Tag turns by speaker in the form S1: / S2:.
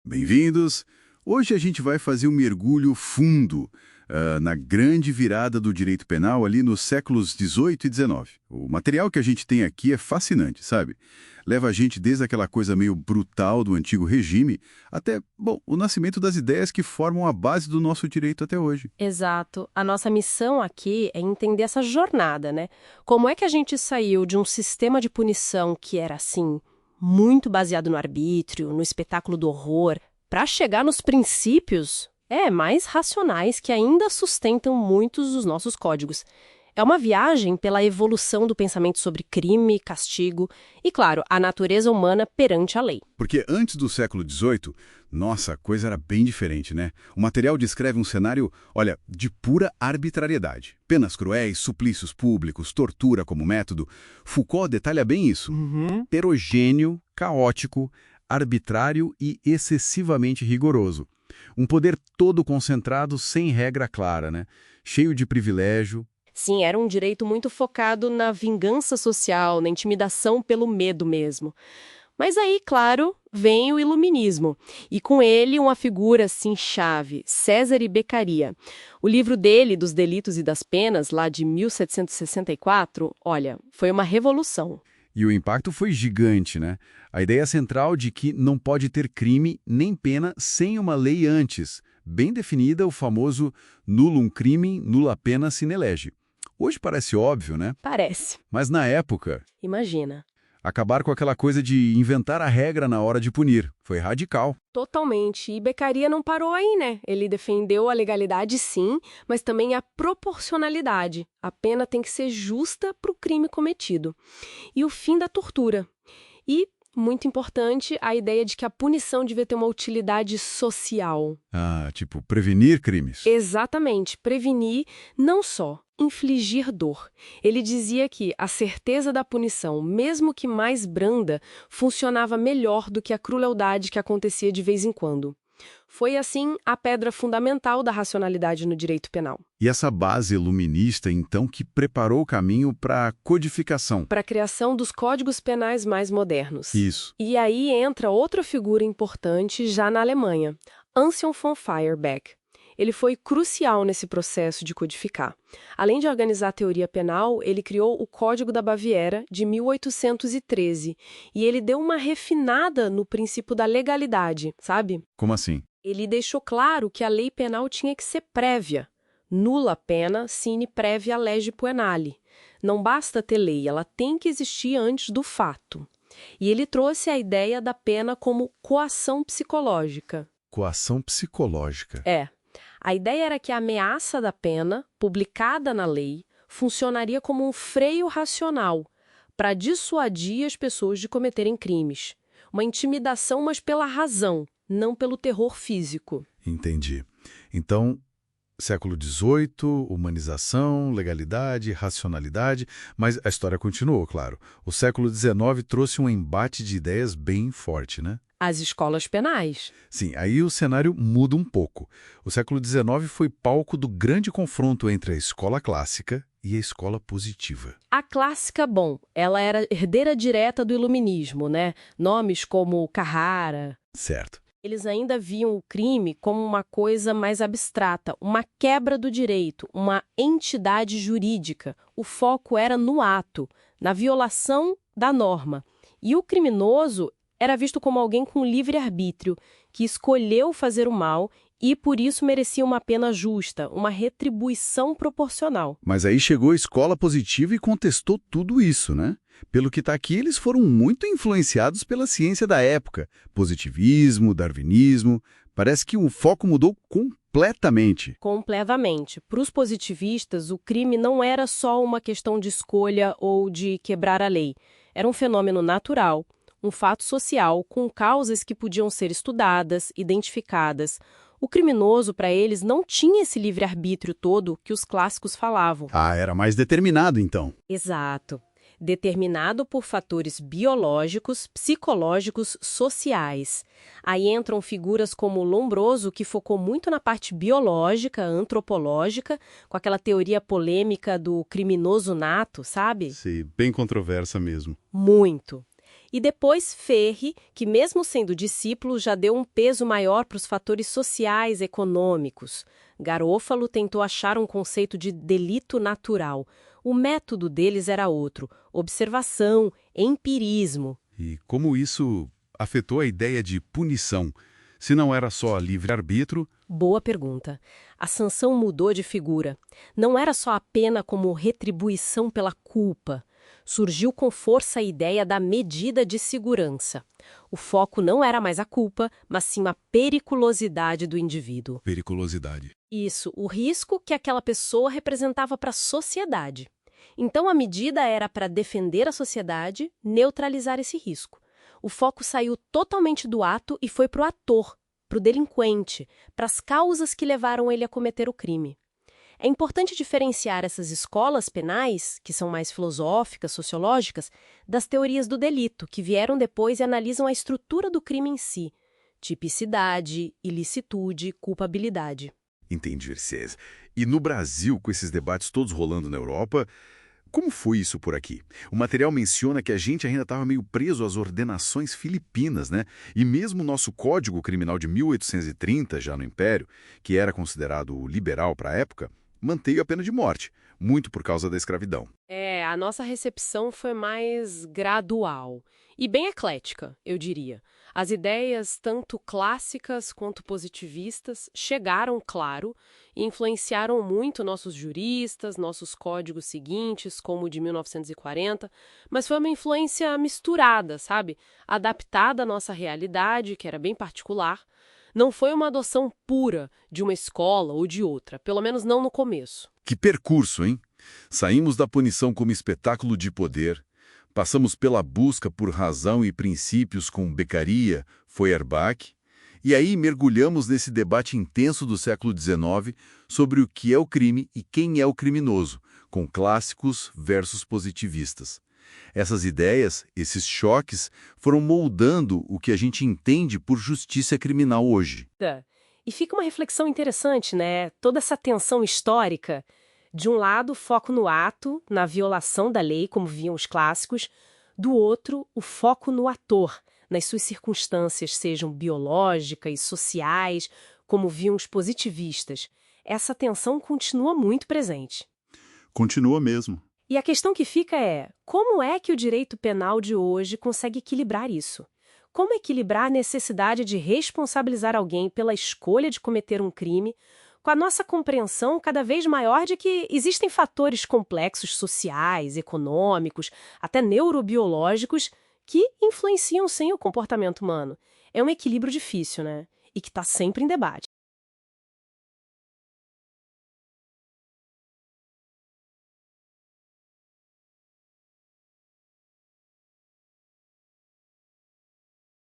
S1: Bem-vindos! Hoje a gente vai fazer um mergulho fundo na grande virada do direito penal ali nos séculos XVIII e XIX. O material que a gente tem aqui é fascinante, sabe? Leva a gente desde aquela coisa meio brutal do antigo regime até, bom, o nascimento das ideias que formam a base do nosso direito até hoje.
S2: Exato. A nossa missão aqui é entender essa jornada, né? Como é que a gente saiu de um sistema de punição que era, assim, muito baseado no arbítrio, no espetáculo do horror, para chegar nos princípios, mais racionais que ainda sustentam muitos dos nossos códigos. É uma viagem pela evolução do pensamento sobre crime, castigo e, claro, a natureza humana perante a lei.
S1: Porque antes do século XVIII, nossa, a coisa era bem diferente, né? O material descreve um cenário, olha, de pura arbitrariedade. Penas cruéis, suplícios públicos, tortura como método. Foucault detalha bem isso. Heterogêneo, caótico, arbitrário e excessivamente rigoroso. Um poder todo concentrado sem regra clara, né? Cheio de privilégio.
S2: Sim, era um direito muito focado na vingança social, na intimidação pelo medo mesmo. Mas aí, claro, vem o iluminismo. E com ele uma figura, assim, chave, Cesare Beccaria. O livro dele, Dos Delitos e das Penas, lá de 1764, olha, foi uma revolução.
S1: E o impacto foi gigante, né? A ideia central de que não pode ter crime nem pena sem uma lei antes. Bem definida, o famoso nullum crimen, nulla pena sine lege. Hoje parece óbvio, né?
S2: Parece.
S1: Mas na época,
S2: Imagina.
S1: acabar com aquela coisa de inventar a regra na hora de punir. Foi radical.
S2: Totalmente. E Beccaria não parou aí, né? Ele defendeu a legalidade, sim, mas também a proporcionalidade. A pena tem que ser justa para o crime cometido. E o fim da tortura. E, muito importante, a ideia de que a punição devia ter uma utilidade social.
S1: Ah, tipo, prevenir crimes.
S2: Exatamente. Prevenir, não só infligir dor. Ele dizia que a certeza da punição, mesmo que mais branda, funcionava melhor do que a crueldade que acontecia de vez em quando. Foi, assim, a pedra fundamental da racionalidade no direito penal.
S1: E essa base iluminista, então, que preparou o caminho para a codificação.
S2: Para a criação dos códigos penais mais modernos.
S1: Isso.
S2: E aí entra outra figura importante já na Alemanha, Anselm von Feuerbach. Ele foi crucial nesse processo de codificar. Além de organizar a teoria penal, ele criou o Código da Baviera, de 1813, e ele deu uma refinada no princípio da legalidade, sabe?
S1: Como assim?
S2: Ele deixou claro que a lei penal tinha que ser prévia. Nulla pena sine praevia lege poenale. Não basta ter lei, ela tem que existir antes do fato. E ele trouxe a ideia da pena como coação psicológica.
S1: Coação psicológica.
S2: A ideia era que a ameaça da pena, publicada na lei, funcionaria como um freio racional para dissuadir as pessoas de cometerem crimes. Uma intimidação, mas pela razão, não pelo terror físico.
S1: Entendi. Então, século XVIII, humanização, legalidade, racionalidade, mas a história continuou, claro. O século XIX trouxe um embate de ideias bem forte, né?
S2: As escolas penais.
S1: Sim, aí o cenário muda um pouco. O século XIX foi palco do grande confronto entre a escola clássica e a escola positiva.
S2: A clássica, bom, ela era herdeira direta do iluminismo, né? Nomes como Carrara.
S1: Certo.
S2: Eles ainda viam o crime como uma coisa mais abstrata, uma quebra do direito, uma entidade jurídica. O foco era no ato, na violação da norma. E o criminoso era visto como alguém com livre-arbítrio, que escolheu fazer o mal e, por isso, merecia uma pena justa, uma retribuição proporcional.
S1: Mas aí chegou a escola positiva e contestou tudo isso, né? Pelo que está aqui, eles foram muito influenciados pela ciência da época. Positivismo, darwinismo. Parece que o foco mudou completamente.
S2: Completamente. Para os positivistas, o crime não era só uma questão de escolha ou de quebrar a lei. Era um fenômeno natural, um fato social com causas que podiam ser estudadas, identificadas. O criminoso, para eles, não tinha esse livre-arbítrio todo que os clássicos falavam.
S1: Ah, era mais determinado, então.
S2: Exato. Determinado por fatores biológicos, psicológicos, sociais. Aí entram figuras como Lombroso, que focou muito na parte biológica, antropológica, com aquela teoria polêmica do criminoso nato, sabe?
S1: Sim, bem controversa mesmo.
S2: Muito. E depois Ferri, que mesmo sendo discípulo, já deu um peso maior para os fatores sociais, econômicos. Garofalo tentou achar um conceito de delito natural. O método deles era outro: observação, empirismo.
S1: E como isso afetou a ideia de punição? Se não era só livre-arbítrio.
S2: Boa pergunta. A sanção mudou de figura. Não era só a pena como retribuição pela culpa. Surgiu com força a ideia da medida de segurança. O foco não era mais a culpa, mas sim a periculosidade do indivíduo.
S1: Periculosidade.
S2: Isso, o risco que aquela pessoa representava para a sociedade. Então a medida era para defender a sociedade, neutralizar esse risco. O foco saiu totalmente do ato e foi para o ator, para o delinquente, para as causas que levaram ele a cometer o crime. É importante diferenciar essas escolas penais, que são mais filosóficas, sociológicas, das teorias do delito, que vieram depois e analisam a estrutura do crime em si: tipicidade, ilicitude, culpabilidade.
S1: Entendi, César. E no Brasil, com esses debates todos rolando na Europa, como foi isso por aqui? O material menciona que a gente ainda estava meio preso às ordenações filipinas, né? E mesmo o nosso Código Criminal de 1830, já no Império, que era considerado liberal para a época, manteve a pena de morte, muito por causa da escravidão.
S2: A nossa recepção foi mais gradual e bem eclética, eu diria. As ideias, tanto clássicas quanto positivistas, chegaram, claro, e influenciaram muito nossos juristas, nossos códigos seguintes, como o de 1940, mas foi uma influência misturada, sabe? Adaptada à nossa realidade, que era bem particular. Não foi uma adoção pura de uma escola ou de outra, pelo menos não no começo.
S1: Que percurso, hein? Saímos da punição como espetáculo de poder, passamos pela busca por razão e princípios com Beccaria, Feuerbach, e aí mergulhamos nesse debate intenso do século XIX sobre o que é o crime e quem é o criminoso, com clássicos versus positivistas. Essas ideias, esses choques, foram moldando o que a gente entende por justiça criminal hoje.
S2: E fica uma reflexão interessante, né? Toda essa tensão histórica. De um lado, foco no ato, na violação da lei, como viam os clássicos. Do outro, o foco no ator, nas suas circunstâncias, sejam biológicas e sociais, como viam os positivistas. Essa tensão continua muito presente.
S1: Continua mesmo.
S2: E a questão que fica é: como é que o direito penal de hoje consegue equilibrar isso? Como equilibrar a necessidade de responsabilizar alguém pela escolha de cometer um crime, com a nossa compreensão cada vez maior de que existem fatores complexos sociais, econômicos, até neurobiológicos, que influenciam sim o comportamento humano? É um equilíbrio difícil, né? E que está sempre em debate.